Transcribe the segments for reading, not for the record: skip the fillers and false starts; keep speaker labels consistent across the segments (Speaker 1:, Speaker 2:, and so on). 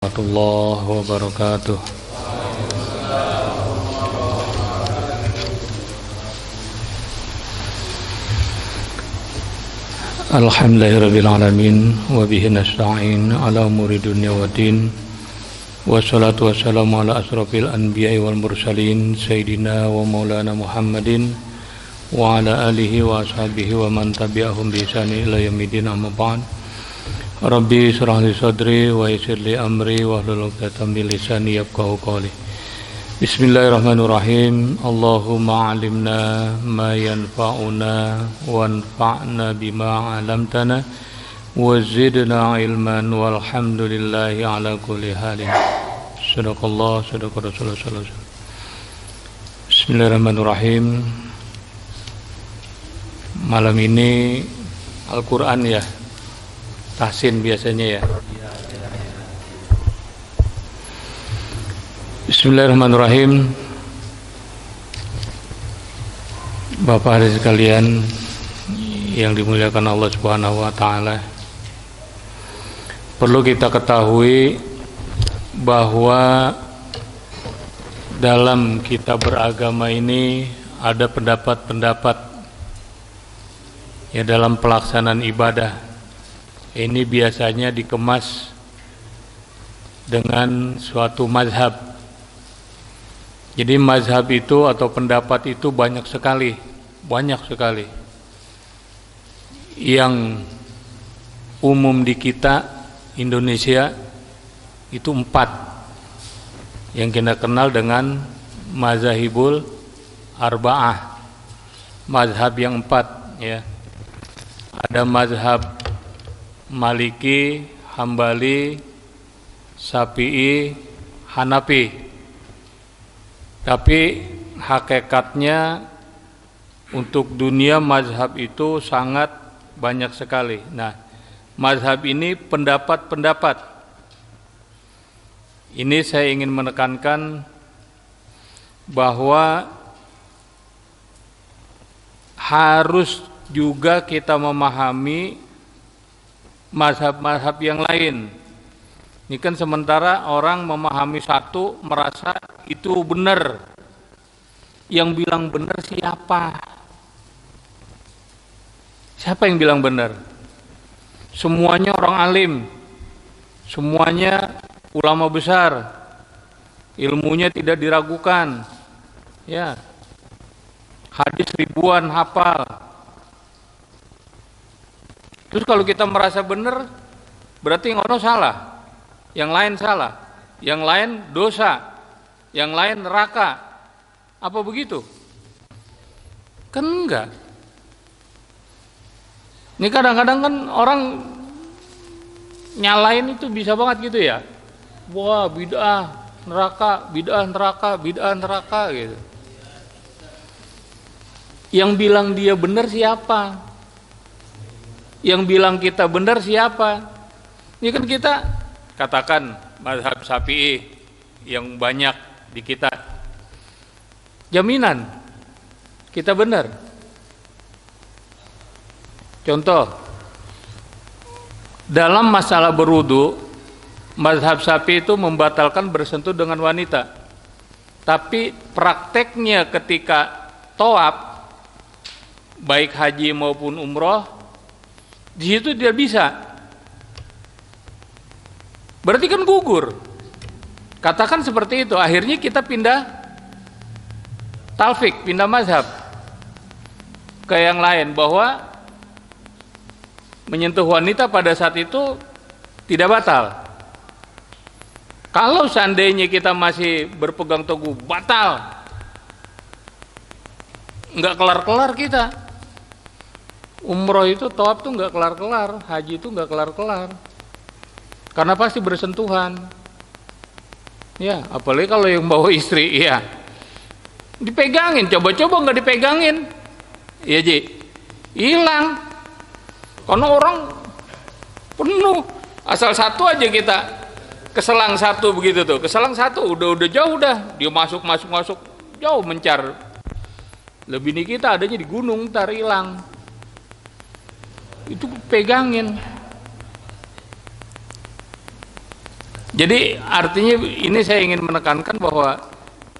Speaker 1: warahmatullahi wabarakatuh. Alhamdulillahirrabbilalamin. Wabihi nasta'in ala umuri dunya wa din. Wassalatu wassalamu ala asrafil anbiya'i wal mursalin Sayyidina wa maulana Muhammadin wa ala alihi wa ashabihi wa man tabi'ahum bi ihsani ila yaumil amma ba'd. Rabbi shrah li sadri wa yassir li amri wahlul 'uqdatam min lisani yafqahu qawli. Bismillahirrahmanirrahim. Allahumma 'allimna ma yanfa'una wanfa'na bima 'allamtana wa zidna ilman walhamdulillahi ala kulli halin. Sadaqallah sadaqa Rasulullah sallallahu alaihi wasallam. Bismillahirrahmanirrahim. Malam ini Al-Qur'an ya. Tahsin biasanya ya. Bismillahirrahmanirrahim. Bapak hadirin sekalian yang dimuliakan Allah Subhanahu wa taala. Perlu kita ketahui bahwa dalam kita beragama ini ada pendapat-pendapat ya dalam pelaksanaan ibadah. Ini biasanya dikemas dengan suatu mazhab. Jadi mazhab itu atau pendapat itu banyak sekali. Yang umum di kita Indonesia itu 4 yang kita kenal dengan mazhabul arba'ah, mazhab yang 4 ya. Ada mazhab Maliki, Hambali, Syafi'i, Hanafi. Tapi hakikatnya untuk dunia mazhab itu sangat banyak sekali. Nah, mazhab ini pendapat-pendapat. Ini saya ingin menekankan bahwa harus juga kita memahami mazhab-mazhab yang lain. Ini kan sementara orang memahami satu merasa itu benar. Yang bilang benar siapa? Siapa yang bilang benar? Semuanya orang alim. Semuanya ulama besar. Ilmunya tidak diragukan. Ya. Hadis ribuan hafal. Terus kalau kita merasa benar, berarti yang ono salah. Yang lain salah, yang lain dosa, yang lain neraka. Apa begitu? Kan enggak. Ini kadang-kadang kan orang nyalain itu bisa banget gitu ya. Wah, bid'ah, neraka, bid'ah, neraka, bid'ah, neraka gitu. Yang bilang dia benar siapa? Yang bilang kita benar siapa? Ini kan kita katakan mazhab Syafi'i yang banyak di kita, jaminan kita benar. Contoh, dalam masalah berwudu, mazhab Syafi'i itu membatalkan bersentuh dengan wanita. Tapi prakteknya ketika tawaf, baik haji maupun umroh, di situ dia bisa. Berarti kan gugur. Katakan seperti itu. Akhirnya kita pindah talfik, pindah mazhab ke yang lain, bahwa menyentuh wanita pada saat itu tidak batal. Kalau seandainya kita masih berpegang teguh batal, nggak kelar-kelar kita. Umroh itu, tawaf tuh nggak kelar-kelar, haji itu nggak kelar-kelar. Karena pasti bersentuhan. Ya, apalagi kalau yang bawa istri, ya. Dipegangin, coba-coba nggak dipegangin. Iya, Ji. Hilang. Karena orang penuh. Asal satu aja kita keselang satu begitu tuh. Keselang satu udah jauh dah. Dia masuk jauh mencar. Lebih nih kita adanya di gunung, ntar hilang. Itu pegangin. Jadi artinya ini saya ingin menekankan bahwa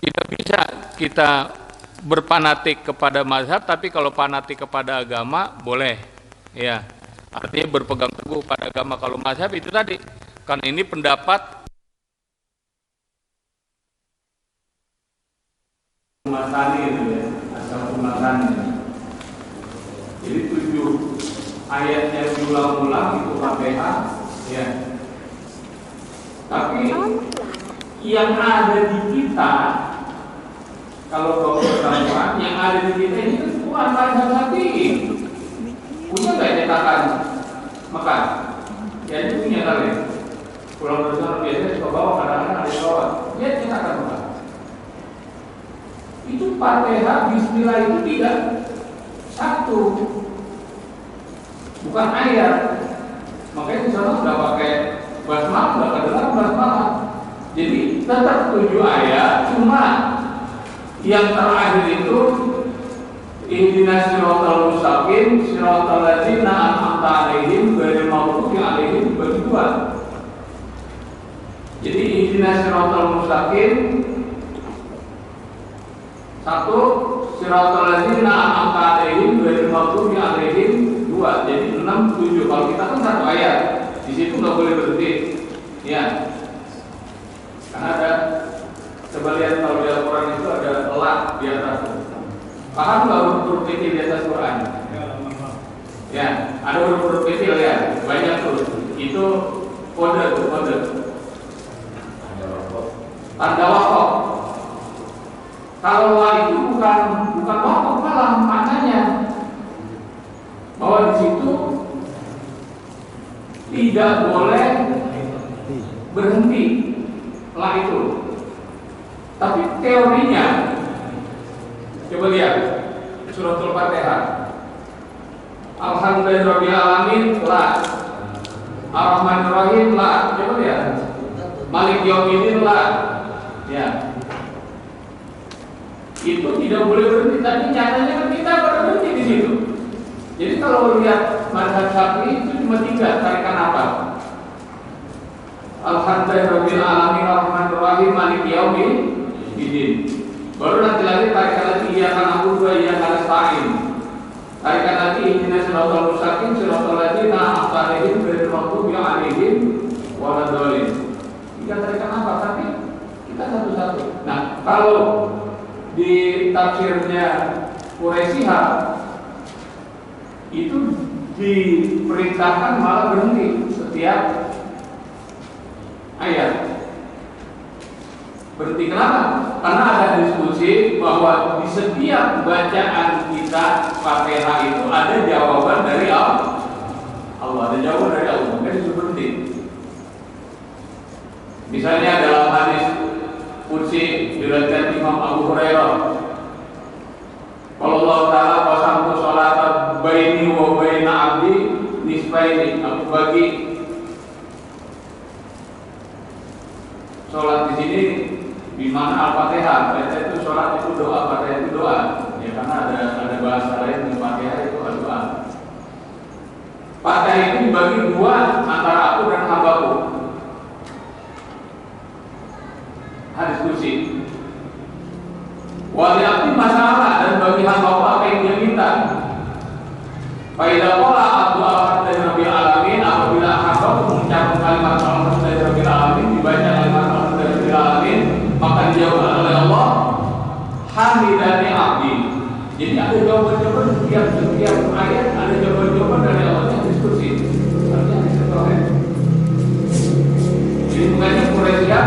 Speaker 1: tidak bisa kita berfanatik kepada mazhab, tapi kalau fanatik kepada agama boleh, ya. Artinya berpegang teguh pada agama. Kalau mazhab itu tadi, kan ini pendapat Masani itu ya, asal Masani. Jadi 7 ayat yang diulang-ulang itu Fatihah, ya. Tapi yang ada di kita, kalau kau pertemuan yang ada di kita ini kan bukan mazhab Syafi'i. Punya nggak cetakan Mekah? Ya itu punya kali. Pulang dari sana biasanya suka bawa, kadang-kadang ada bawa. Dia cetakan Mekah. Itu Fatihah, Bismillah itu tidak satu, bukan ayat. Makanya di sana sudah pakai basmalah, sudah kedengaran basmalah. Jadi tetap 7 ayat, cuma yang terakhir itu ihdinas siratal mustaqim siratal ladzina an'amta 'alaihim ghairil maghdubi 'alaihim bagi 2. Jadi ihdinas siratal mustaqim 1, siratal ladzina an'amta 'alaihim ghairil maghdubi 'alaihim 2. Jadi 6, 7. Kalau kita kan 1 ayat, di situ nggak boleh berhenti. Ya. Karena ada, coba lihat kalau di Al-Quran itu ada lat di atas. Paham nggak huruf kecil di atas Quran? Ya, ada huruf kecil ya, banyak tuh. Itu kode tuh, kode. Tanda wakaf. Kalau la itu bukan wakaf malah maknanya bahwa di situ tidak boleh berhenti la itu. Tapi teorinya, coba lihat suratul Fatihah. Alhamdulillahirabbil alamin la. Ar-Rahmanir Rahim la. Coba lihat. Malik Yaumiddin la. Ya. Itu tidak boleh berhenti, tapi nyatanya kan kita berhenti di situ. Jadi kalau lihat mazhab Syafi'i itu cuma 3 tarikan apa? Alhamdulillahirabbil alamin Ar-Rahmanir Rahim Maliki Yaumiddin. Baru nanti lagi tarikan lagi iyyaka na'budu wa iyyaka nasta'in. Tarikan lagi ihdinas siratal mustaqim siratal ladzina an'amta 'alaihim ghairil maghdubi 'alaihim waladdallin. 3 tarikan apa? Tapi kita satu-satu. Nah, kalau di tafsirnya Quraisyah itu diperintahkan malah berhenti setiap ayat. Berhenti kenapa? Karena ada diskusi bahwa di setiap bacaan kita Fatihah itu ada jawaban dari Allah. Ada jawaban dari Allah, maka disuruh berhenti. Misalnya dalam hadis Qudsi diriwayatkan Imam Abu Hurairah, kalau Allah Ta'ala qasamtu sholata baini wa baina 'abdi nisfaini, aku bagi sholat di sini di mana Al-Fatihah. Fatihah itu sholat itu doa, Fatihah itu doa. Ya karena ada bahasa lain di Fatihah itu doa. Fatihah itu dibagi 2 antara aku dan hambaku. Hadis Qudsi. Wali abdi masalah dan bagi hambaku apa yang dia minta. Faidah qala abdu alhamdulillahirabbil alamin, apabila hambaku mengucapkan kalimat alhamdulillahirabbil alamin, dibaca kalimat alhamdulillahirabbil alamin, maka dijawab oleh Allah hamidani abdi. Jadi ada jawaban-jawaban setiap ayat, ada jawaban-jawaban dari Allah yang diskusi. Artinya disebutkan. Jadi bukannya Quraisyah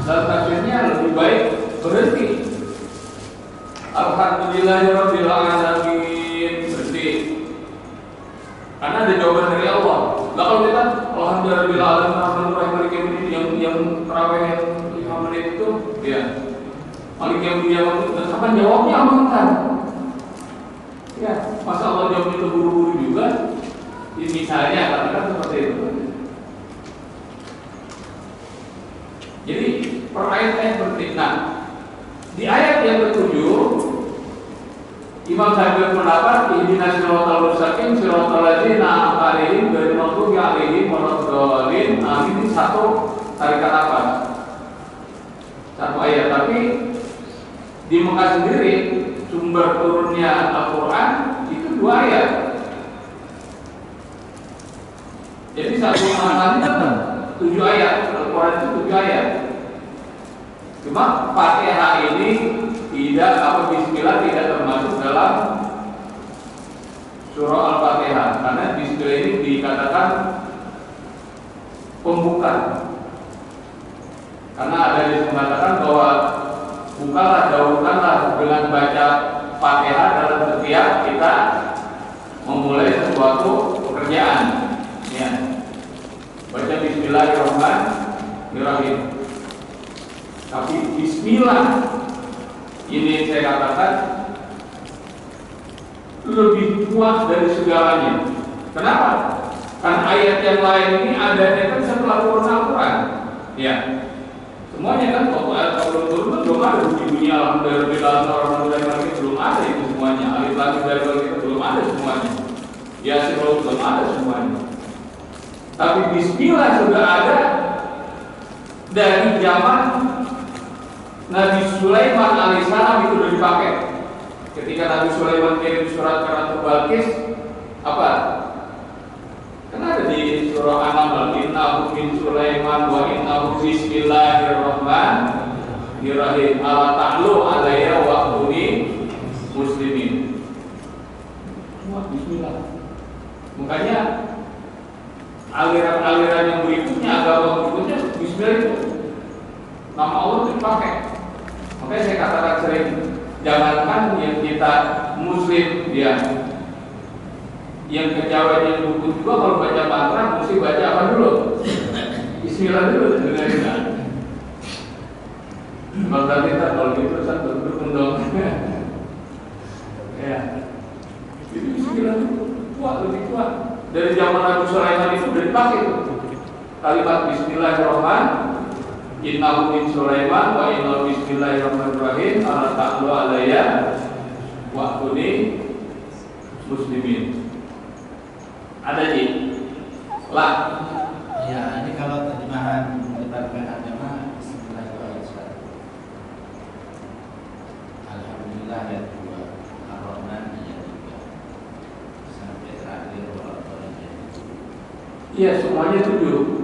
Speaker 1: dalam tafsirnya lebih baik berhenti. Alhamdulillahirabbil alamin, berhenti. Karena ada jawaban dari Allah. Lah kalau kita alhamdulillahirabbil alamin arrahmanir rahim maliki yaumiddin yang tarawih yang 5 menit itu, ya. Maliki yaumiddin itu kapan jawabnya amankan. Ya, masa Allah jawabnya itu buru-buru juga? Ini misalnya katakan seperti itu. Jadi per ayat berarti. Nah, di ayat yang ke-7 Imam Syafi'i pendapat ihdinas siratal mustaqim siratal ladzina an'amta 'alaihim ghairil maghdubi 'alaihim waladdallin. Ini 1 tarikat apa? Satu ayat. Tapi di Mekah sendiri sumber turunnya Al-Quran itu 2 ayat. Jadi satu maknanya 7 ayat. Al-Quran itu 7 ayat. Cuma Fatihah ini tidak Bismillah tidak termasuk dalam surah Al-Fatihah, karena Bismillah ini dikatakan pembuka. Karena ada yang mengatakan bahwa bukalah, dahulukanlah dengan baca Fatihah dalam setiap kita memulai sesuatu pekerjaan. Ya. Baca Bismillahirrahmanirrahim. Tapi Bismillah ini saya katakan lebih kuat dari segalanya. Kenapa? Karena ayat yang lain ini adanya kan setelah turun Al-Quran. Ya. Semuanya kan waktu ayat Al-Quran turun belum ada bunyi alhamdulillah belum ada itu semuanya. Alif lam mim dari kita belum ada semuanya. Yasin belum ada semuanya. Tapi Bismillah sudah ada dari zaman Nabi Sulaiman alaihissalam, itu sudah dipakai. Ketika Nabi Sulaiman kirim surat ke Ratu Balkis, apa? Kan ada di surah An-Naml, innahu min Sulaiman wa innahu bismillahirrahmanirrahim ala ta'lu alayya wa kuni muslimin. Wah, bismillah. Makanya aliran-aliran yang berikutnya, agama berikutnya, bismillah itu nama Allah itu dipakai. Makanya saya katakan sering, jangankan yang kita muslim ya, yang kejawen yang dukun juga kalau baca mantra mesti baca apa dulu? Bismillah dulu, dengerin. Kalau tadi kalau gitu saya berdukun dong. Ya, itu Bismillah dulu kuat, lebih kuat. Dari zaman Nabi Sulaiman itu sudah dipakai kalimat Bismillahirrahmanirrahim. Innahu min Sulaiman wa innahu bismillahirrahmanirrahim ala ta'lu alayya wa kuni muslimin. Ada di lah.
Speaker 2: Ya, ini kalau terjemahan menetapkan agama Bismillahirrahmanirrahim. Alhamdulillah ayat 2, Ar-Rahman ayat 3 sampai terakhir ayat 2.
Speaker 1: Iya, semuanya 7.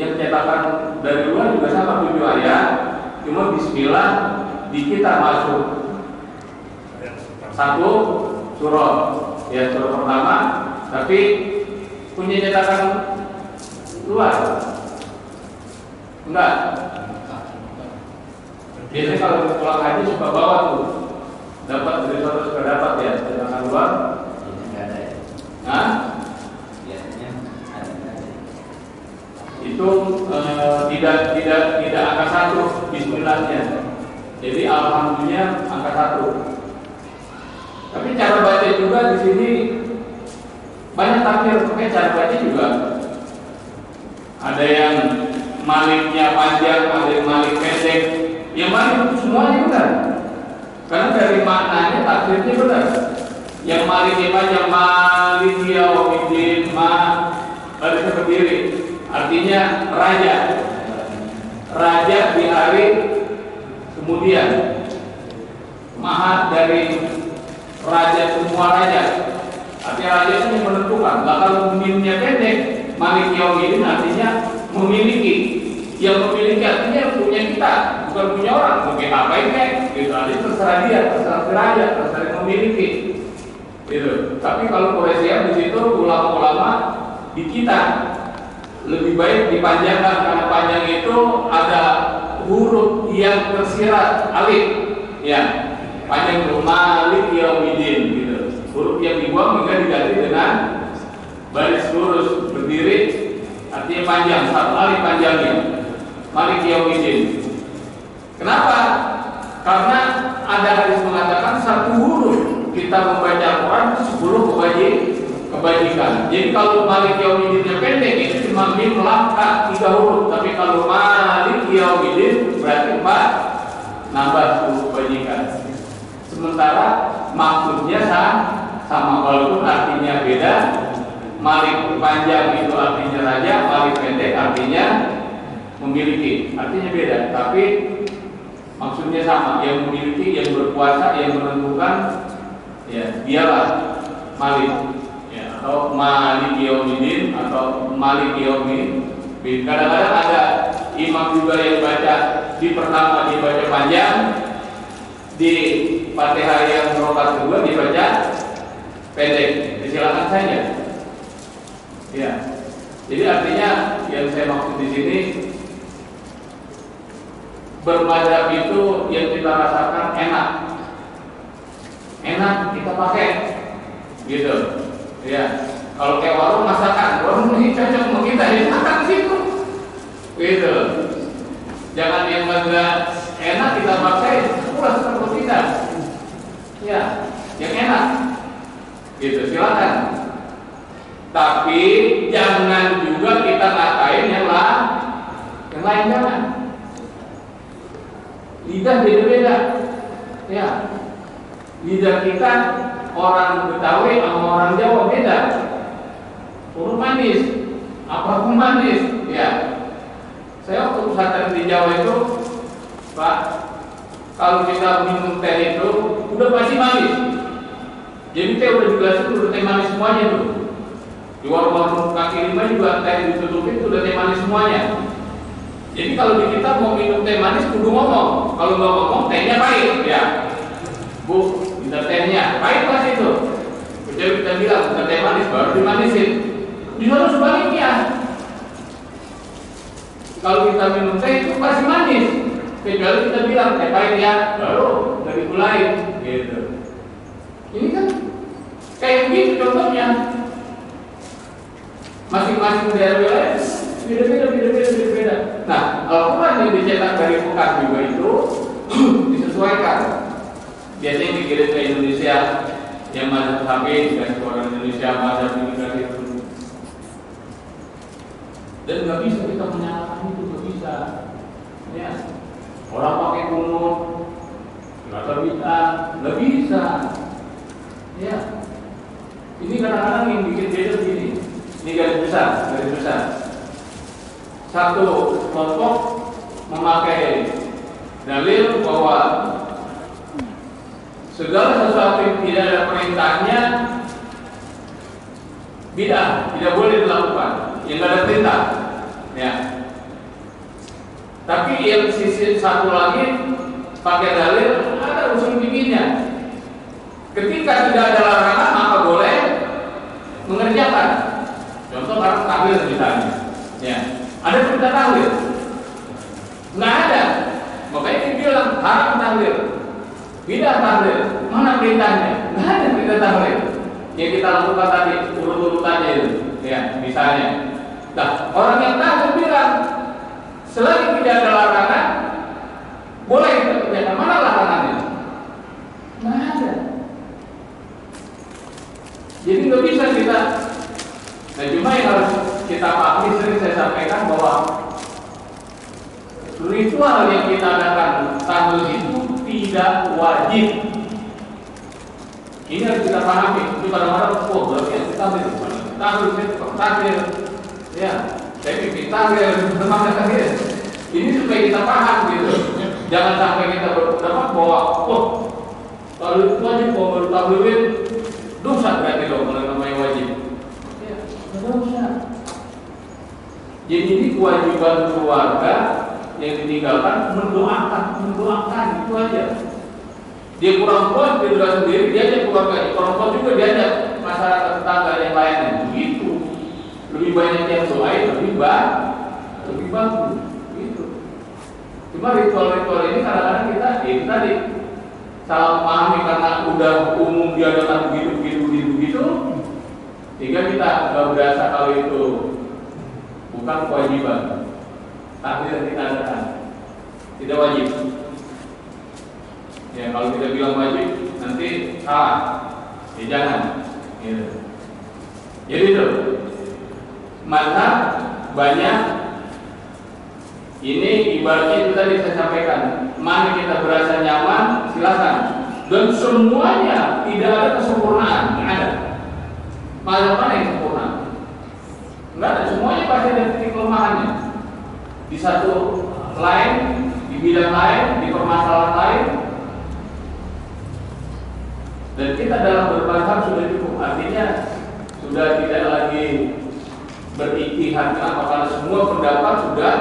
Speaker 1: Yang cetakan dari luar juga sama 7 ayat. Cuma Bismillah di kita masuk 1 surah, ya surah pertama. Tapi punya cetakan luar enggak? Biasanya kalau pulang haji suka bawa tuh, dapat dari suatu suka dapat ya cetakan luar.
Speaker 2: Enggak ada ya?
Speaker 1: Hah? Itu tidak angka 1 Bismillahnya. Jadi alhamdulillah angka 1. Tapi cara baca juga di sini banyak takbir, pakai cara baca juga. Ada yang maliknya panjang, ada yang malik pendek. Yang malik itu semuanya benar. Karena dari maknanya takbirnya benar. Yang maliknya panjang, malik yaumiddin, barisnya berdiri. Artinya raja di hari kemudian. Maha dari raja, semua raja. Artinya raja itu yang menentukan. Kalau mimnya pendek, malik yaumiddin artinya memiliki. Yang memiliki artinya punya kita, bukan punya orang. Mungkin apa ini? Gitu. Artinya terserah dia, terserah raja, terserah yang memiliki. Gitu. Tapi kalau Quraisy di situ ulama-ulama di kita lebih baik dipanjangkan, karena panjang itu ada huruf yang tersirat alif, ya panjang itu malik yaumiddin gitu. Huruf yang dibuang hingga diganti dengan baris lurus berdiri, artinya panjang, satu alif panjangnya malik yaumiddin. Kenapa? Karena ada hadis mengatakan satu huruf kita membaca Al-Quran 10 kebajikan. Jadi kalau malik yaumiddinnya pendek itu cuma mim lam ka 3 huruf, tapi kalau malik yaumiddin berarti 4, nambah 10 kebajikan. Sementara maksudnya sama, walaupun artinya beda. Malik panjang itu artinya raja, malik pendek artinya memiliki, artinya beda, tapi maksudnya sama. Yang memiliki, yang berkuasa, yang menentukan, ya dialah Malik, ya, atau Malik Yaumiddin atau Malik Yaumiddin. Kadang-kadang ada imam juga yang baca di pertama dia baca panjang, di Fatihah yang rakaat kedua dibaca pendek. Silakan saja. Ya. Jadi artinya yang saya maksud di sini, bermadzhab itu yang kita rasakan enak kita pakai, gitu. Ya. Kalau kayak warung masakan, warung ini cocok sama kita, ya makan di situ, gitu. Jangan yang enggak enak kita pakai, pulas seperti kita. Ya, yang enak, gitu. Silakan. Tapi jangan juga kita ngatain yang lain jangan. Lidah beda-beda, ya. Lidah kita orang Betawi sama orang Jawa beda. Huruf manis, apa pun manis, ya. Saya waktu pesantren di Jawa itu, Pak, kalau kita minum teh itu udah pasti manis. Jadi teh udah dijelasin udah teh manis semuanya tuh. Di warung-warung kaki lima juga teh ditutupin udah teh manis semuanya. Jadi kalau di kita mau minum teh manis kudu ngomong. Kalau nggak ngomong tehnya pahit, ya. Bu, minta tehnya pahit pasti itu. Kecuali kita bilang minta teh manis baru dimanisin. Di sana sebaliknya. Kalau kita minum teh itu pasti manis. Kecuali kita bilang teh pahit ya, baru dari mulai, gitu. Ini kan kayak gitu contohnya. Masing-masing daerah beda-beda. Nah, Al-Quran yang dicetak dari Mekah juga itu disesuaikan. Biasanya dikirim ke Indonesia, yang mazhab Hanafi dikasih orang Indonesia, mazhab ini dikasih itu. Dan nggak bisa kita menyalahkan itu, nggak bisa. Ya, orang pakai kunut, nggak nggak bisa. Ya, ini kadang-kadang yang bikin beda begini. Ini garis besar. Satu kelompok memakai dalil bahwa segala sesuatu yang tidak ada perintahnya bid'ah, tidak boleh dilakukan, yang tidak ada perintah. Ya. Tapi yang sisi satu lagi pakai dalil ada usul bikinnya. Ketika tidak ada larangan maka boleh mengerjakan. Contoh orang tahlil misalnya, ya, ada perintah tahlil, nggak ada, makanya dia bilang haram tahlil, tidak tahlil, mana perintahnya? Nggak ada perintah tahlil. Yang kita lakukan tadi urut-urutannya itu, ya, misalnya. Nah, orang yang tahlil bilang, selagi tidak ada larangan, boleh kita kerjakan. Mana larangannya? Nggak ada. Jadi nggak bisa kita. Nah, cuma yang harus kita pahami, sering saya sampaikan bahwa ritual yang kita adakan tahlil itu tidak wajib. Ini harus kita pahami. Itu kadang-kadang, berarti tahlil, ya, saya pikir tahlil, semangat tahlil. Ini supaya kita paham gitu. Jangan sampai kita berpendapat bahwa, tahlil itu wajib, kalau tahlilin dosa berarti dong, kalau namanya wajib. Jadi ini kewajiban keluarga yang ditinggalkan mendoakan itu aja. Dia kurang kuat, dia doa sendiri, dia ajak keluarga, kurang kuat juga dia ajak masyarakat tetangga yang lainnya. Begitu. Lebih banyak yang doain, lebih bagus. Gitu. Cuma ritual-ritual ini kadang-kadang kita itu tadi salah memahami karena udah umum diadakan begitu. Sehingga kita nggak berasa kalau itu bukan kewajiban. Tahlil kita adakan tidak wajib. Ya, kalau kita bilang wajib nanti salah. Ya jangan. Gitu. Jadi itu mazhab banyak. Ini ibaratnya itu tadi saya sampaikan. Mana kita berasa nyaman, silakan. Dan semuanya tidak ada kesempurnaan, nggak ada. Mazhab mana yang sempurna? Enggak ada, semuanya pasti ada titik kelemahannya. di satu lain, di bidang lain, di permasalahan lain, dan kita dalam berpaham sudah cukup. Artinya sudah tidak lagi berikhtihad. Kenapa? Karena semua pendapat sudah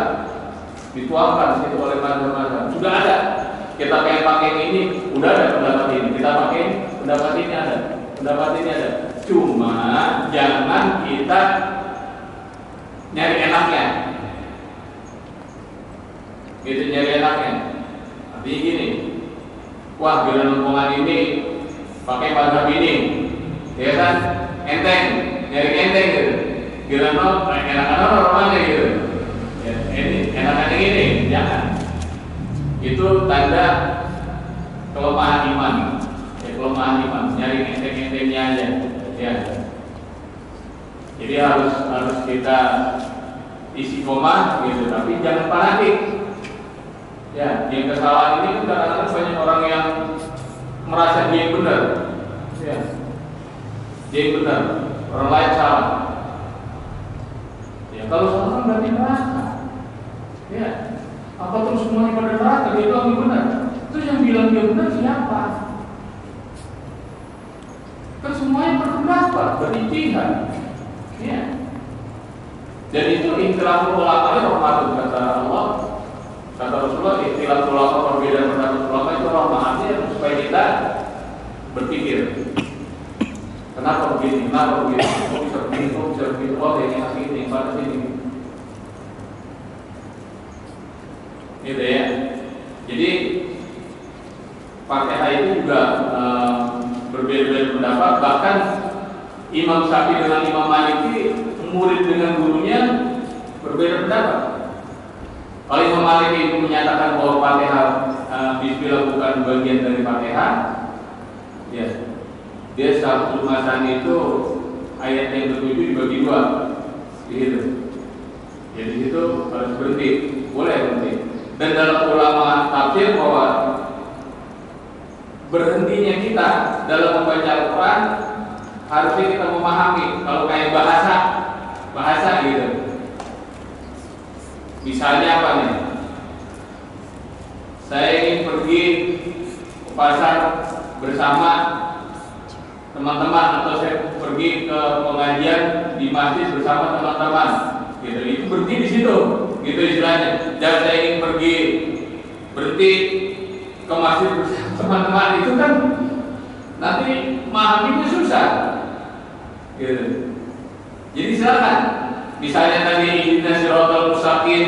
Speaker 1: dituangkan situ oleh mazhab-mazhab. Sudah ada. Kita pengen pakai ini, udah ada pendapat ini. Kita pakai pendapat ini ada. Pendapat ini ada. Cuma jangan kita nyari enaknya. Gitu, nyari enaknya. Artinya gini. Wah, giliran omongan ini pakai mazhab ini. Ya kan? Enteng, nyari enteng gitu. Giliran enakan orang mana gitu. Ya, ini enakan yang ini, jangan. Itu tanda kelemahan iman. Ya, kelemahan iman, nyari enteng-entengnya aja. Ya. Jadi harus kita istiqomah gitu, tapi jangan fanatik. Ya, yang kesalahan ini kadang-kadang banyak orang yang merasa dia yang benar. Ya. Dia yang benar, orang lain salah. Ya, kalau salah kan berarti neraka. Ya. Apa terus semuanya pada neraka, dia bilang yang benar. Terus yang bilang dia benar siapa? Kan semuanya berpendapat, berijtihad. Ya. Dan itu ikhtilaf ulama rahmatun, kata Allah. Kata Rasulullah, ikhtilaf ulama, perbedaan pendapat ulama itu rahmatnya supaya kita berpikir. Kenapa begini? Kenapa begini? Kok bisa begini? Kok bisa begini? Oh, yang ngasih ini, yang pada sini. Gitu ya. Jadi Fatihah itu juga berbeda-beda pendapat. Bahkan Imam Syafi'i dengan Imam Maliki, murid dengan gurunya berbeda pendapat. Kalau Imam Maliki itu menyatakan bahwa Fatihah Bismillah bukan bagian dari Fatihah, ya, dia secara kelumasan itu ayat yang ketujuh dibagi dua, gitu. Jadi itu harus berhenti, boleh berhenti. Dan dalam ulama tafsir bahwa berhentinya kita dalam membaca Al-Quran harusnya kita memahami. Kalau kayak bahasa gitu. Misalnya apa nih? Saya ingin pergi ke pasar bersama teman-teman, atau saya pergi ke pengajian di masjid bersama teman-teman. Gitu, itu berhenti di situ, gitu istilahnya. Dan saya ingin berhenti ke masjid bersama teman-teman, itu kan nanti memahaminya susah. Gitu. Jadi silakan. Misalnya tadi ihdinas siratal mustaqim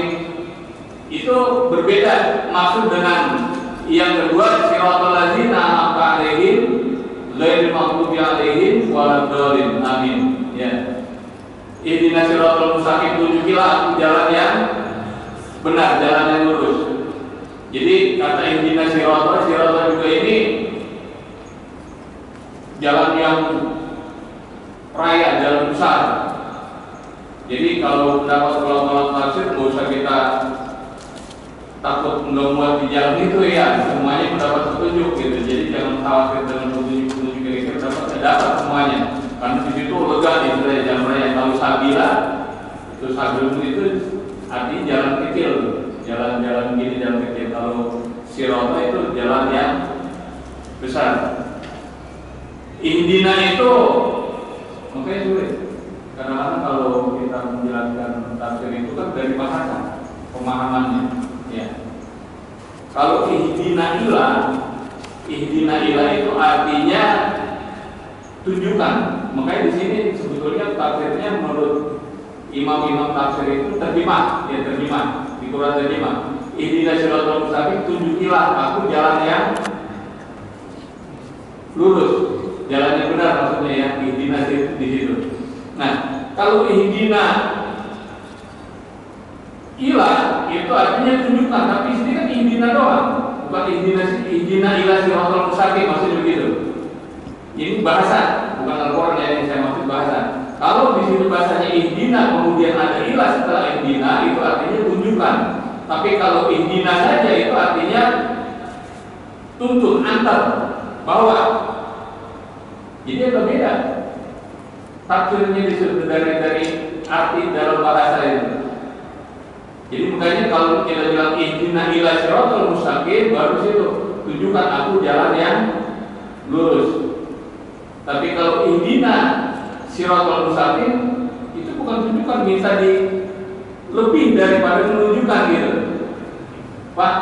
Speaker 1: itu berbeda maksud dengan yang kedua siratal ladzina an'amta 'alaihim ghairil maghdubi 'alaihim waladdallin. Amin. Ya. Ihdinas siratal mustaqim, tunjukilah jalan yang benar, jalan yang lurus. Jadi kata ihdinas siratal juga ini jalan yang raya, jalan besar. Jadi kalau mendapat ulama tafsir, nggak usah kita takut nggak muat di jalan itu ya. Semuanya mendapat petunjuk gitu. Jadi jangan khawatir dengan petunjuk yang kita dapat semuanya. Karena di situ lega nih sudah jalan raya. Kalau sabila itu sabil itu artinya jalan kecil, jalan-jalan gini jalan kecil. Kalau sirata itu jalan yang besar. Ihdina itu makanya sulit. Kadang-kadang kalau kita menjelaskan tafsir itu kan dari bahasa pemahamannya, ya. Kalau ihdina ilah itu artinya tunjukkan. Makanya di sini sebetulnya tafsirnya menurut imam-imam tafsir itu terjemah, ya terjemah di Quran terjemah. Ihdina siratal mustaqim, tunjukilah aku jalan yang lurus, jalan yang benar maksudnya ya. Ihdina di situ. Nah, kalau ihdina ilah itu artinya tunjukkan, tapi sini kan ihdina doang, bukan ihdina ilah siratal mustaqim, maksudnya begitu. Ini bahasa, bukan Al-Quran yang saya maksud bahasa. Kalau di sini bahasanya ihdina kemudian ada ilah setelah ihdina, itu artinya tunjukkan. Tapi kalau ihdina saja itu artinya tuntun, antar, bawa. Jadi ada beda. Tafsirnya dari arti dalam bahasa itu. Jadi makanya kalau kita bilang ihdina ila siratal mustaqim, baru situ tunjukkan aku jalan yang lurus. Tapi kalau ihdina siratal mustaqim itu bukan tunjukkan, minta di lebih daripada menunjukkan gitu. Pak,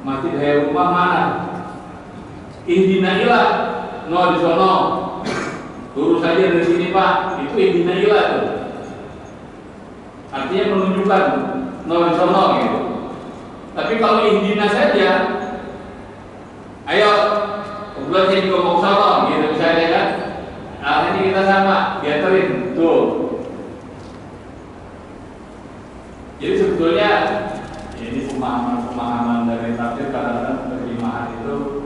Speaker 1: masjid Hayat Rumah mana? Ihdina ila, no di sono. Lurus saja dari sini Pak, itu ihdina ila tuh. Artinya menunjukkan no di sono gitu. Tapi kalau ihdina saja, ayo kebetulan saya juga mau sono gitu misalnya kan. Ini kita sama, dianterin tuh. Jadi sebetulnya ini pemahaman dari tafsir, kadang-kadang terjemahan itu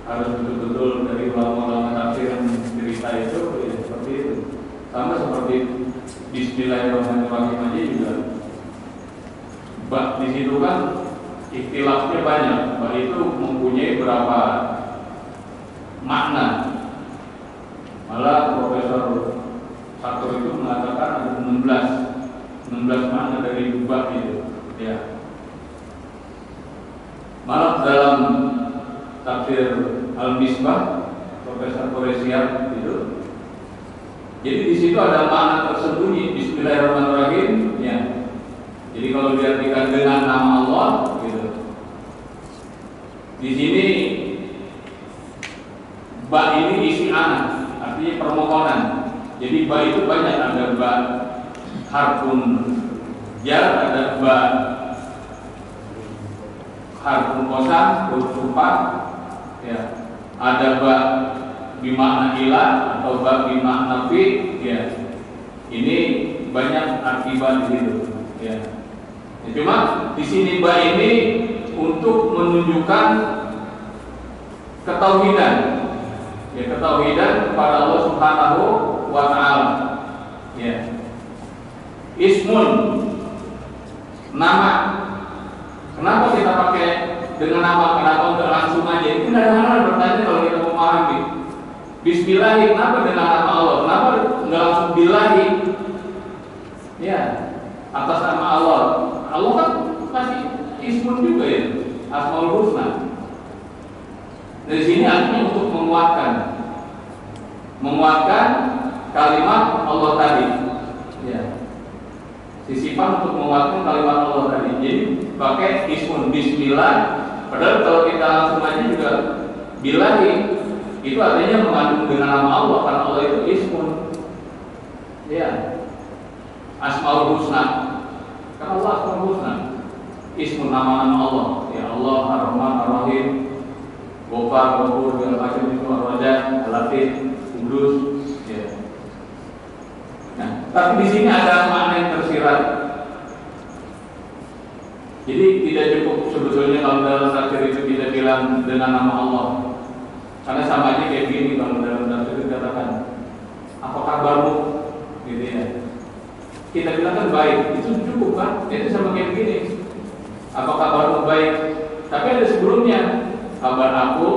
Speaker 1: harus betul-betul dari ulama-ulama tafsir yang cerita itu ya, seperti itu. Sama seperti Bismillahirrahmanirrahim aja juga. Di situ kan ikhtilafnya banyak. Bah itu mempunyai berapa makna. Malah Profesor Sato itu mengatakan ada 16 makna dari bab itu. Ya. Malah dalam tafsir Al-Misbah Profesor Koresian itu. Jadi di situ ada makna tersembunyi Bismillahirrahmanirrahim. Ya. Jadi kalau diartikan dengan nama Allah, gitu. Di sini ba ini isi anak, artinya permohonan. Jadi ba itu banyak, ada ba harfun jar, ada ba harfun qasam, huruf sumpah, ya. Ada ba bimakna ilah atau ba bimakna fi, ya. Ini banyak akibat di situ, ya. Cuma di sini ba ini untuk menunjukkan ketauhidan, ya, ketauhidan kepada Allah Subhanahu wa Ta'ala, ya. Ismun, nama. Kenapa kita pakai dengan nama? Kenapa enggak langsung aja? Itu ada hal bertanya kalau kita memahami. Bismillahi, kenapa dengan nama Allah? Kenapa enggak langsung billahi? Ya, atas nama Allah. Allah kan masih ismun juga ya, Asmaul Husna. Dari sini artinya untuk menguatkan kalimat Allah tadi. Ya. Sisipan untuk menguatkan kalimat Allah tadi. Jadi pakai ismun Bismillah. Padahal kalau kita langsung aja juga billahi, itu artinya mengandung dengan nama Allah, karena Allah itu ismun. Ya. Asmaul Husna. Karena Allah Asmaul Husna. Ismun, nama-nama Allah. Ya Allah Ar-Rahman Ar-Rahim, Ghafar, Ghafur, segala macam itu, Ar-Raja, Al-Latif, Kudus, ya. Nah, tapi di sini ada makna yang tersirat. Jadi tidak cukup sebetulnya kalau dalam tafsir itu kita bilang dengan nama Allah. Karena sama aja kayak gini kalau dalam tafsir itu dikatakan, apa kabarmu? Gitu ya. Kita bilang kan baik, itu cukup kan? Itu sama kayak gini. Apa kabarmu baik? Tapi ada sebelumnya, kabar aku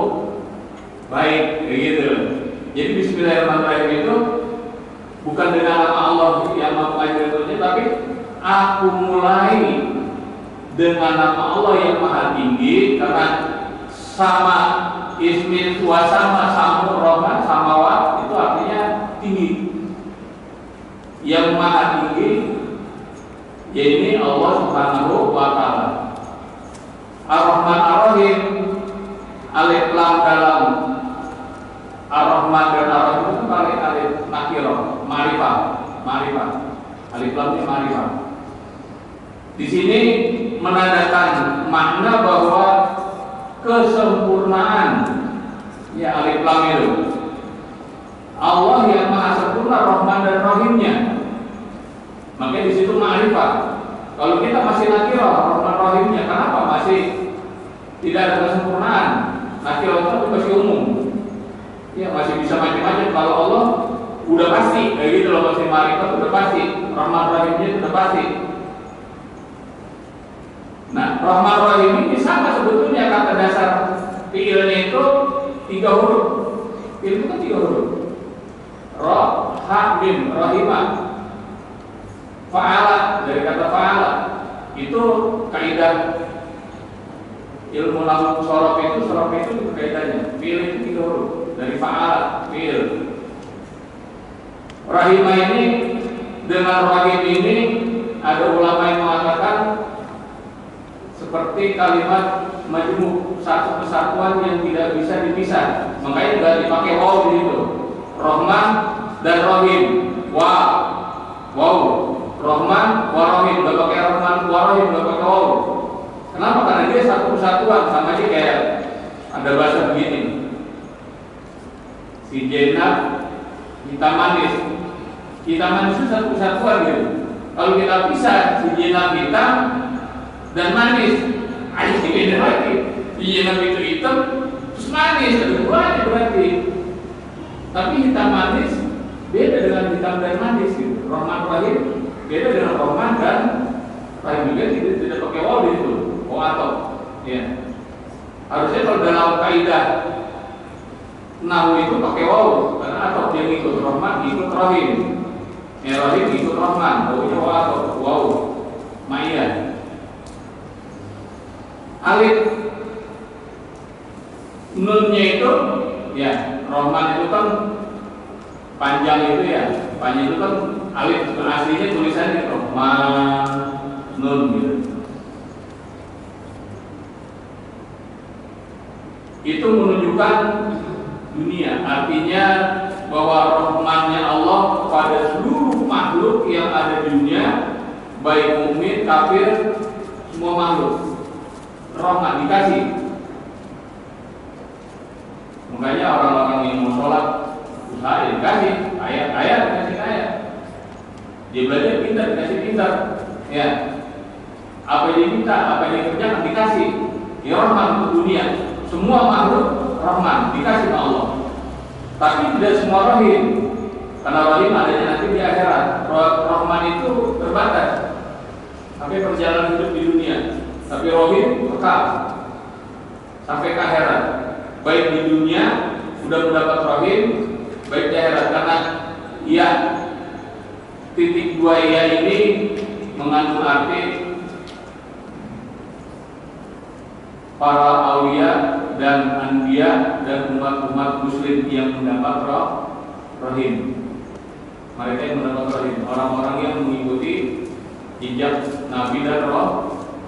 Speaker 1: baik, gitu. Jadi Bismillahirrahmanirrahim itu bukan dengan nama Allah yang Maha Pengajarnya, tapi aku mulai dengan nama Allah yang Maha Tinggi, karena sama ismin wasama samur rohman samawat itu artinya tinggi. Yang Maha Tinggi yaitu Allah Subhanahu wa Ta'ala. Ar-Rahman Ar-Rahim, alif lam dalam Ar-Rahman dan Ar-Rahim itu paling alif nakirah, ma'rifah. Alif lamnya ma'rifah. Di sini menandakan makna bahwa kesempurnaan, ya, alif lam itu. Allah yang Maha Sempurna Rahman dan Rahimnya. Makanya di situ ma'rifah. Kalau kita masih nakirah Rahman Rahimnya, kenapa masih tidak ada kesempurnaan? Nakirah itu masih umum. Ya, masih bisa macam-macam. Kalau Allah udah pasti, kayak gitu loh, masih ma'rifah udah pasti, Rahman Rahimnya udah pasti. Nah, Rahman Rahim ini sama sebetulnya kata dasar fi'ilnya itu 3 huruf. Fi'il itu kan 3 huruf. Roh, ha, mim, rahimah. Fa'ala, dari kata fa'ala. Itu kaidah ilmu nahwu sorof itu kaidahnya. Fi'il itu 3 huruf dari fa'ala, fi'il. Rahimah ini dengan rahim ini ada ulama yang mengatakan seperti kalimat majmu', satu kesatuan yang tidak bisa dipisah. Makanya nggak dipakai waw di situ. Rahman dan Rahim. Wow. Rahman wa Rahim, nggak pakai Rahman wa Rahim, nggak pakai waw. Kenapa? Karena dia satu kesatuan, sama aja kayak ada bahasa begini. Si Zainab hitam manis. Hitam manis itu satu kesatuan gitu. Kalau kita pisah si Zainab hitam dan manis, ayo beda lagi. Si Zainab itu hitam terus manis, ada duanya berarti. Tapi hitam manis beda dengan hitam dan manis gitu. Rahman Rahim beda dengan Rahman dan Rahim juga tidak pakai waw di situ. Atau ya. Harusnya kalau dalam kaidah nahwu itu pakai waw, karena atau yang ikut Rahman ikut Rahim. Ya, Rahim ikut Rahman, wawnya atau waw. Ma'iyah. Alif nunnya itu ya, Rahman itu kan panjang itu ya. Panjang itu kan alif aslinya tulisannya Rahman nun gitu. Itu menunjukkan dunia, artinya bahwa rahmannya Allah kepada seluruh makhluk yang ada di dunia, baik mukmin, kafir, semua makhluk. Rahmat dikasih. Makanya orang-orang yang mau sholat usaha dikasih ayat, dikasih ayat. Dia belajar pintar, dikasih pintar. Ya, apa yang diminta, apa yang dikerjakan dikasih. Ya, rahmat untuk dunia. Semua makhluk rahman dikasih oleh Allah. Tapi tidak semua rahim. Karena rahim adanya nanti di akhirat. Rahman itu terbatas sampai perjalanan hidup di dunia. Tapi rahim kekal sampai ke akhirat. Baik di dunia sudah mendapat rahim, baik di akhirat. Karena ya titik 2 ya ini mengandung arti para aulia dan anbiya dan umat-umat muslim yang mendapat rahim. Mereka yang mendapat rahim, orang-orang yang mengikuti jejak nabi dan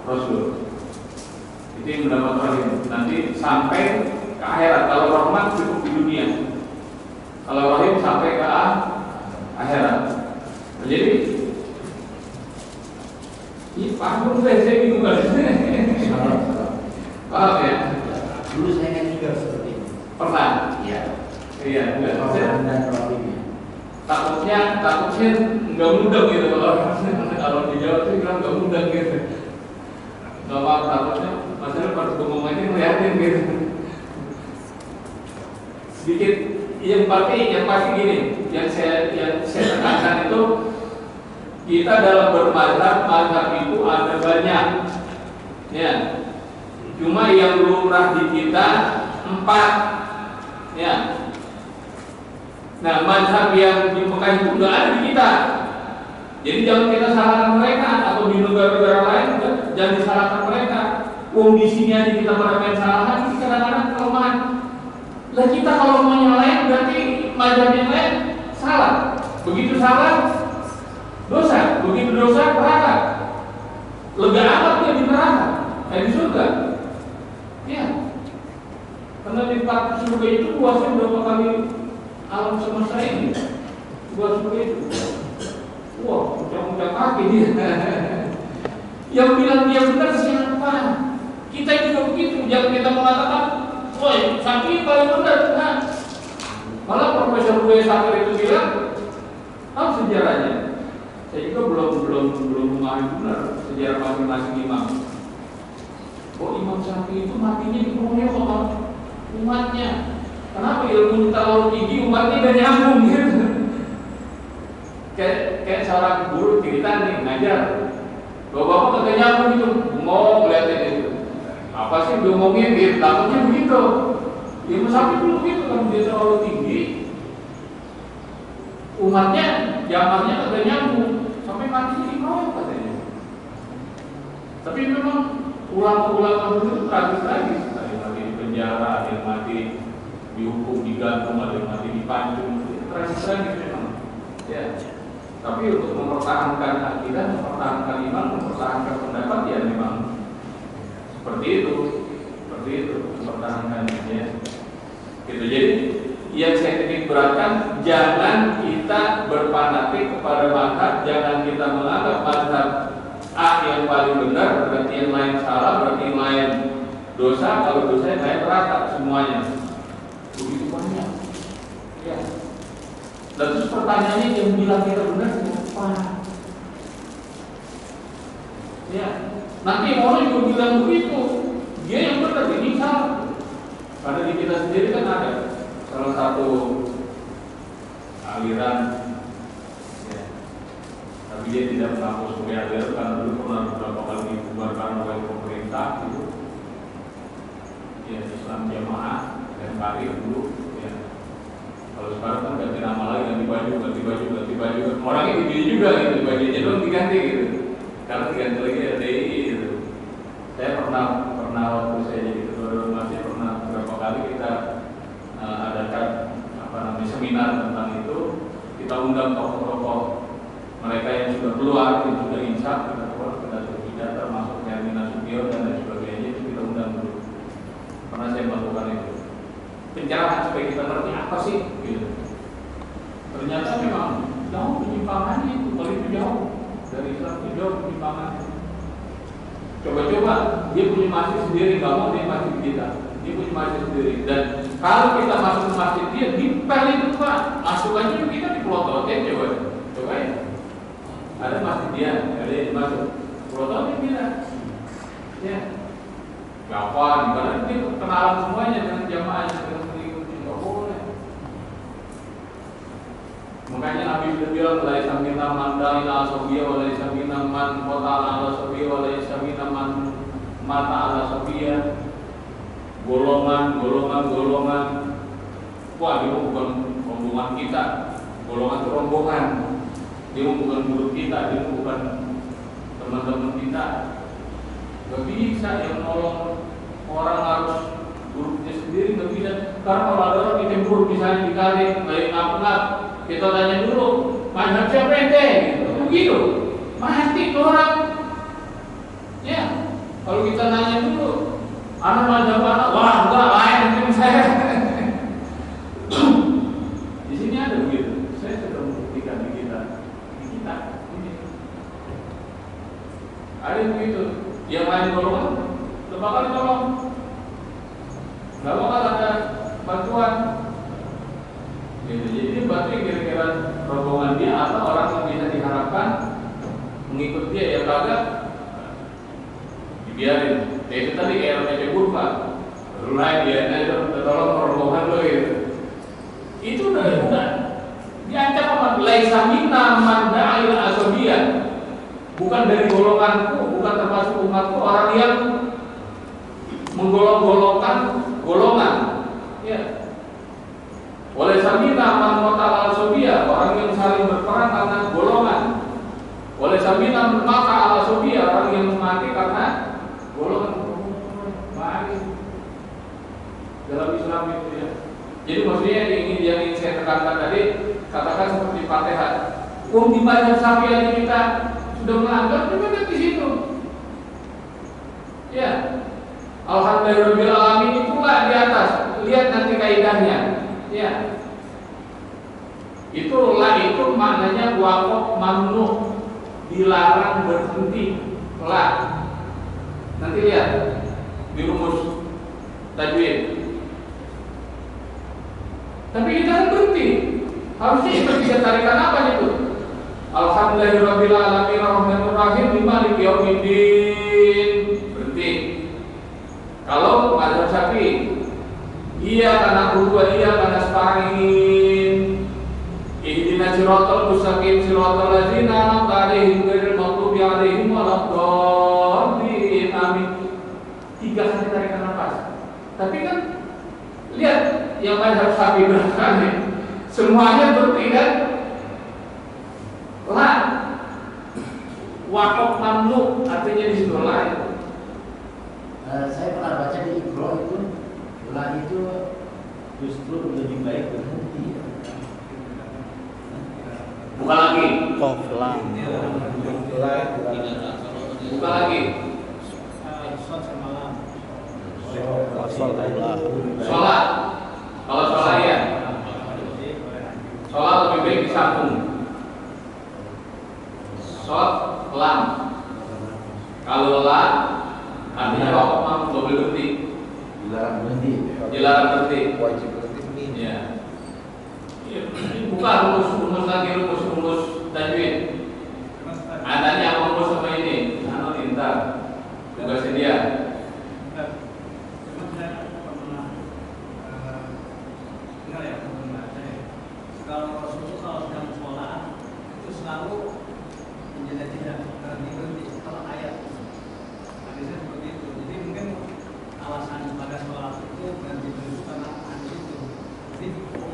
Speaker 1: rasul. Itu yang mendapat rahim. Nanti sampai ke akhirat. Kalau rahmat cukup di dunia. Kalau rahim sampai ke akhirat. Jadi ini paham saya bingung paham ya?
Speaker 2: Dulu saya kan juga seperti ini.
Speaker 1: Pernah?
Speaker 2: Iya.
Speaker 1: Iya, enggak.
Speaker 2: Dan rahimnya.
Speaker 1: Takutnya nggak mudah gitu kalau di Jawa itu bilang nggak mudah gitu. Nggak apa takutnya masalah pas ngomong aja ngeliatin gitu. Sedikit yang pasti gini, yang saya tekankan itu kita dalam mazhab itu ada banyak, ya. Cuma yang lumrah di kita 4, ya. Nah, mazhab yang di Mekah itu nggak ada di kita. Jadi jangan kita salahkan mereka, atau di negara-negara lain jangan disalahkan mereka. Di sini aja kita pada main salahan, kita kadang-kadang kelemahan. Lah kita kalau mau nyalain berarti mazhab yang lain salah. Begitu salah, dosa. Begitu dosa, neraka. Lega amat dia di neraka, di surga. Ya, karena di surga itu luasnya berapa kali alam semesta ini? Luas surga itu. Wah, ucap-ucap kaki dia. Yang bilang dia benar siapa? Kita juga begitu. Jangan kita mengatakan, woi, Syafi'i paling benar. Nah, malah Profesor Buya Sakir itu bilang, apa sejarahnya? Saya juga belum memahami benar sejarah masing-masing imam. Oh, Imam Syafi'i itu matinya dibunuhnya sama umatnya. Kenapa ilmu terlalu tinggi, umatnya gak nyambung gitu. Kayak seorang guru cerita nih ngajar, bapak-bapak kagak nyambung itu, mau ngeliatin itu. Apa sih diomongin gitu? Takutnya begitu. Imam Syafi'i itu begitu kan, dia terlalu tinggi, umatnya jamaknya kagak nyambung, sampai mati di bawah katanya. Tapi memang ulama-ulama dulu itu tragis-tragis. Ada yang mati di penjara, ada yang mati dihukum, digantung, ada yang mati dipancung. Tragis-tragis memang. Ya. Tapi untuk mempertahankan akidah, mempertahankan iman, mempertahankan pendapat, ya memang seperti itu, mempertahankannya. Ya. Gitu. Jadi yang saya titik beratkan, jangan kita berfanatik kepada mazhab, jangan kita menganggap mazhab A yang paling benar, berarti yang lain salah, berarti yang lain dosa. Kalau dosa yang lain rata semuanya. Begitu banyak. Ya. Dan terus pertanyaannya, yang bilang kita benar siapa? Ya. Nanti orang juga bilang begitu, dia yang benar, ini salah. Karena di kita sendiri kan ada salah satu aliran, ya, tapi dia tidak mengaku sebagai aliran karena dulu pernah beberapa kali dibubarkan oleh pemerintah gitu. Ya, Islam Jamaah dan Kari dulu. Ya. Kalau sekarang kan ganti nama lagi, ganti baju. Orangnya gini juga gitu, bajunya doang diganti gitu. Karena diganti lagi DI gitu. Saya pernah waktu saya jadi ketua rumah, saya pernah beberapa kali kita adakan seminar tentang itu. Kita undang tokoh-tokoh mereka yang sudah keluar, yang sudah insaf, kita berbicara, termasuk Hermin Nasution dan lain sebagainya, itu kita undang dulu. Pernah saya melakukan itu, pencerahan supaya kita ngerti apa sih gitu. Ternyata memang jauh penyimpangannya itu, kalau itu jauh dari Islam, itu jauh penyimpangannya. Coba-coba dia punya masjid sendiri, nggak mau dia masjid kita, dia punya masjid sendiri. Dan kalau kita masuk ke masjid dia, dipel itu Pak, masukannya kita dipelototin, coba ya. Ada masjid dia, ada yang masuk, pelototin kita. Ya, gampang, karena dia kenalan semuanya dengan jamaahnya, dengan pengikutnya, nggak boleh. Makanya Nabi sudah bilang, laisa minna man da'ila asobiyah, wa laisa minna man qatala ala asobiyah, wa laisa minna man mata ala asobiyah. Golongan. Wah, ini bukan rombongan kita. Golongan itu rombongan. Dia bukan guru kita, dia bukan teman-teman kita. Gak bisa yang nolong orang harus grupnya sendiri, gak bisa. Karena kalau ada orang yang buruk misalnya dikali, lagi ngap-ngap, kita tanya dulu, mazhab siapa ente? Begitu, mati orang. Ya, kalau kita nanya dulu, anak mazhab anak, wah enggak lain mungkin saya. Di sini ada begitu. Saya sudah membuktikan di kita ini. Ada yang begitu. Yang lain golongan, bakal ditolong. Nggak bakal ada bantuan. Jadi berarti kira-kira rombongan dia atau orang yang bisa diharapkan mengikut dia, ya kagak dibiarin. Ya itu tadi kayak RPC Burfa, lain dia tolong rombongan lo gitu. Itu udah diancam apa? Laisa minna man da'ila asobiyah. Bukan dari golonganku, bukan termasuk umatku orang yang menggolong-golongkan golongan. Ya. Oleh samina man qatala al-sobiyah, orang yang saling berperang karena golongan. Oleh samina maka al-sobiyah, orang yang mati karena golongan. Baik. Dalam Islam itu ya. Jadi maksudnya yang ingin saya tekankan tadi, katakan seperti Fatihah. Di mazhab Syafi'i kita sudah melanggar, juga di situ. Ya. Alhamdulillahirabbil alamin itulah di atas. Lihat nanti kaidahnya. Ya. Itu maknanya waqaf mamnuh, dilarang berhenti. Lah. Nanti lihat di rumus tajwid. Tapi kita kan berhenti. Harusnya kita bisa tarikan apa itu? Alhamdulillahirabbil alamin arrahmanir rahim maliki yaumiddin. Berhenti. Kalau mazhab Syafi'i, iya karena berubah, iya karena nasta'in. Ihdinas siratal mustaqim siratal ladzina an'amta 'alaihim ghairil maghdubi 'alaihim waladdallin. Amin. 3 kali tarikan nafas. Tapi kan lihat yang mazhab Syafi'i belakangnya semuanya berhenti kan? Lah, waqaf mamnu artinya di situ lain.
Speaker 2: Saya pernah baca di Iqra itu lah itu justru lebih baik berhenti.
Speaker 1: Buka lagi.
Speaker 3: Koflang.
Speaker 1: Buka lagi. Sholat. Kalau sholat ya. Sholat lebih baik disambung. Sholat pelan. Kalau lelah, artinya waktu mau nggak boleh berhenti.
Speaker 2: Dilarang berhenti.
Speaker 1: Dilarang berhenti.
Speaker 3: Wajib berhenti.
Speaker 1: Ya. Buka rumus lagi rumus tajwid. Adanya rumus sama ini. Anu intar. Tugasnya dia.
Speaker 4: Kalau Rasulullah kalau sedang sholat itu selalu menjeda-jeda berhenti kalau ayat hadisnya seperti itu. Jadi mungkin alasan pada sholat itu berhenti dulu karena hadis itu. Jadi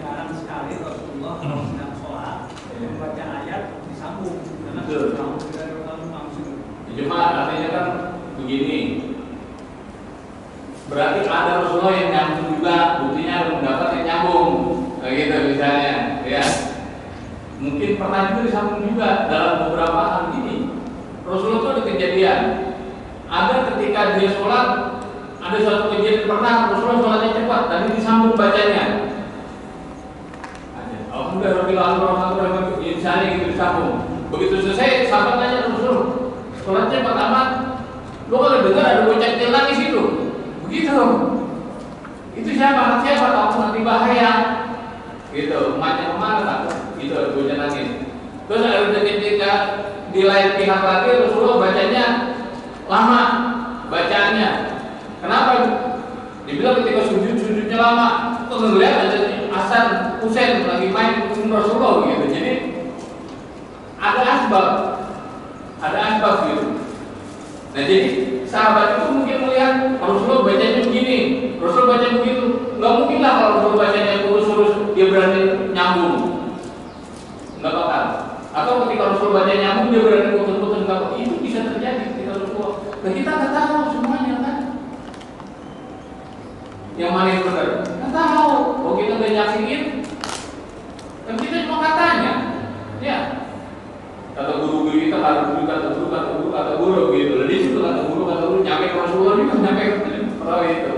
Speaker 4: jarang sekali Rasulullah kalau sedang sholat membaca ayat disambung karena selalu tidak langsung.
Speaker 1: Cuma artinya kan begini. Berarti ada Rasulullah yang nyambung juga, buktinya ada pendapat yang nyambung, kayak gitu misalnya, ya. Mungkin pernah juga disambung juga dalam beberapa hal ini. Rasulullah itu ada kejadian, ada ketika dia sholat, ada suatu kejadian pernah Rasulullah sholatnya cepat, tadi disambung bacanya. Alhamdulillah, misalnya gitu disambung. Begitu selesai, sahabat tanya Rasulullah, sholatnya cepat amat. Lo kalau dengar ada bocah kecil nangis itu. Begitu. Itu siapa? Tahu nanti bahaya. Gitu, macam kemana takut? Gitu, bocah nangis. Terus ada ketika di lain pihak lagi Rasulullah bacanya lama bacaannya. Kenapa? Dibilang ketika sujudnya lama. Terus ngeliat ada Hasan Husain lagi main Rasulullah gitu. Jadi ada asbab gitu. Nah jadi sahabat itu mungkin melihat Rasulullah bacanya begini, Rasulullah baca begitu. Nggak mungkin lah kalau Rasulullah bacanya lurus dia berani nyambung, nggak bakal. Atau ketika Rasulullah baca nyambung dia berani putus-putus, nggak bakal. Itu bisa terjadi ketika Rasulullah. Nah kita nggak tahu semuanya kan. Yang mana yang benar? Nggak tahu. Kalau kita nggak nyaksiin, kan kita cuma katanya, ya. Kata guru-guru kita, kata guru gitu. Jadi itu kata guru nyampe ke Rasulullah juga nyampe ke perawi itu.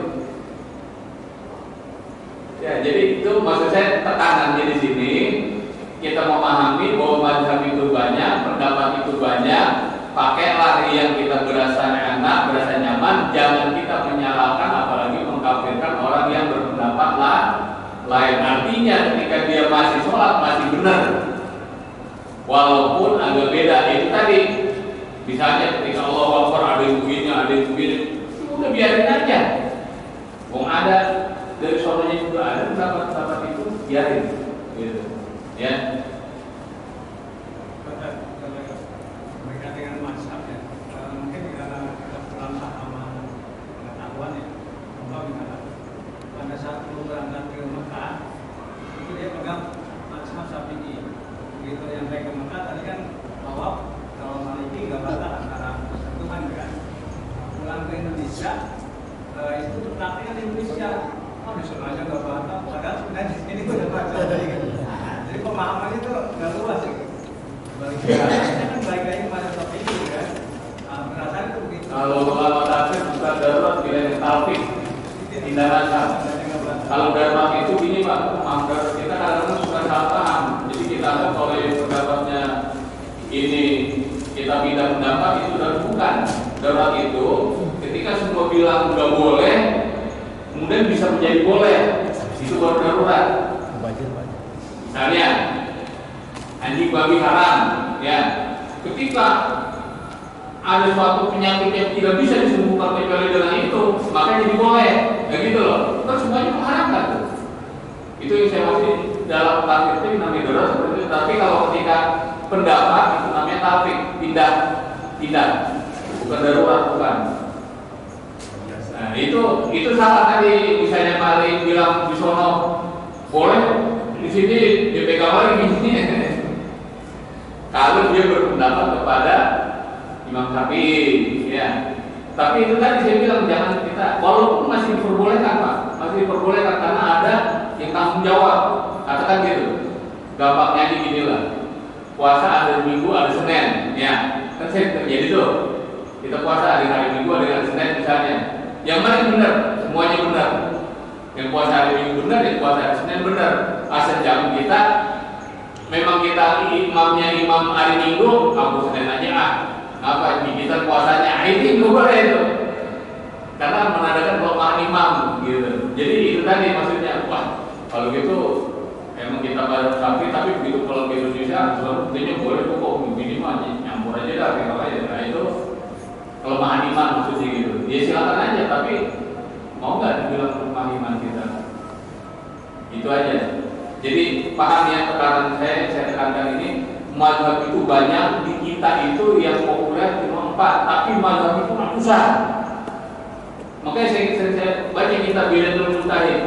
Speaker 1: Ya, jadi itu maksud saya tekanannya di sini kita memahami bahwa mazhab itu banyak, pendapat itu banyak. Pakailah yang kita berasa enak, berasa nyaman. Jangan kita menyalahkan, apalagi mengkafirkan orang yang berpendapat lain. Artinya ketika dia masih sholat masih benar. Walaupun agak beda itu tadi, misalnya ketika Allah Akbar ada yang begini, udah biarin aja. Wong ada dari sononya juga ada pendapat itu, biarin, gitu, ya.
Speaker 4: Berkaitan dengan mazhab ya, mungkin karena dalam pahaman pengetahuan ya, pada saat belum berangkat ke Mekah, itu dia pegang mazhab Syafi'i. Begitu yang baik ke Mekah tadi kan bahwa kalau Maliki nggak batal antara Tuhan kan. Pulang ke Indonesia itu praktiknya di Indonesia. Di sana aja nggak batal. Padahal sebenarnya di sini udah batal tadi kan. Jadi pemahaman itu nggak luas ya. Baliknya kan balik lagi pada topik ini kan. Perasaan itu begitu.
Speaker 1: Kalau ulama tafsir bukan darurat pilihan talfik, tidak rasa. Kalau darurat itu gini Pak, kita kadang-kadang suka salah paham. Jadi kita anggap kalau yang pendapatnya ini kita pindah pendapat itu bukan. Darurat itu ketika semua bilang nggak boleh, kemudian bisa menjadi boleh. Itu baru darurat. Misalnya anjing babi haram, ya. Ketika ada suatu penyakit yang tidak bisa disembuhkan kecuali dengan itu, maka jadi boleh, ya gitu loh. Kan semuanya mengharamkan tuh. Itu yang saya maksud dalam tafsir itu namanya darurat seperti itu. Tapi kalau ketika pendapat itu namanya tafsir, pindah, bukan darurat, bukan. Nah itu salah tadi, misalnya Mari bilang di sono boleh, di sini dipegang lagi gini. Kalau dia berpendapat kepada Imam Syafi'i, ya. Tapi itu tadi saya bilang jangan puasa hari Minggu, hari Senin, ya kan saya terjadi tuh. Kita puasa hari Minggu, hari Senin misalnya. Yang mana yang benar? Semuanya benar. Yang puasa hari Minggu benar, yang puasa hari Senin benar. Asal jam kita, memang kita imamnya imam hari Minggu, kamu Senin aja apa kita puasanya ini nggak boleh itu. Karena menandakan kelemahan imam, gitu. Jadi itu tadi maksudnya, wah kalau gitu emang kita baru sapi, tapi begitu kalau di Indonesia sebetulnya boleh kok begini mah nyampur aja dah, kayak aja. Nah itu kelemahan iman maksudnya gitu. Ya silakan aja, tapi mau nggak dibilang kelemahan iman kita? Itu aja. Jadi paham ya tekanan saya tekankan ini, mazhab itu banyak di kita itu yang populer cuma 4, tapi mazhab itu ratusan. Makanya saya baca kitab Bidatul Mujtahid.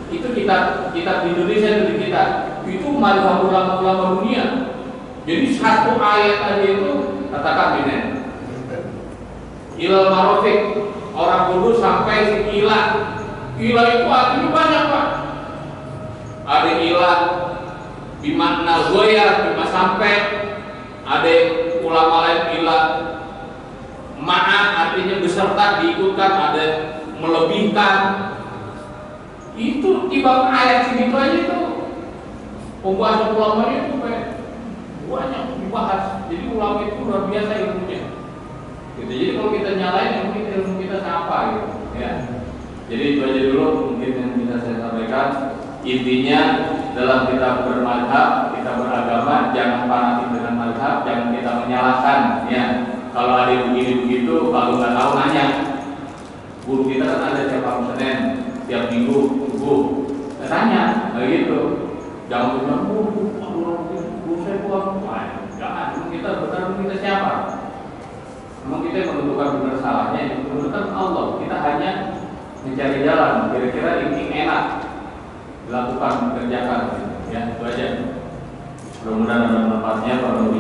Speaker 1: Itu kitab di Indonesia itu mazhab ulama-ulama dunia. Jadi satu ayat aja itu katakan ini ilal marofik, orang kudus sampai sekila. Kila itu artinya banyak Pak. Ada ilah bimakna goya, bima sampai. Ada ulama lain ilah ma'a artinya beserta, diikutkan, ada melebihkan. Itu di bawah ayat segitu aja itu pembahasan ulamanya itu banyak dibahas. Jadi ulama itu luar biasa ilmunya. Gitu. Jadi kalau kita nyalain ilmu kita siapa gitu, ya. Jadi itu aja dulu mungkin yang bisa saya sampaikan. Intinya dalam kita bermadhab, kita beragama, jangan fanatik dengan madhab, jangan kita menyalahkan, ya. Kalau ada yang begini begitu, kalau nggak tahu nanya. Guru kita kan ada tiap hari Senin, tiap Minggu, tanya, begitu. Jangan bilang, guru saya buang, jangan. Kita benar kita siapa? Memang kita menentukan benar salahnya, yang menentukan Allah. Kita hanya mencari jalan. Kira-kira ini enak dilakukan, dikerjakan. Ya, itu aja. Mudah-mudahan ada manfaatnya. Kalau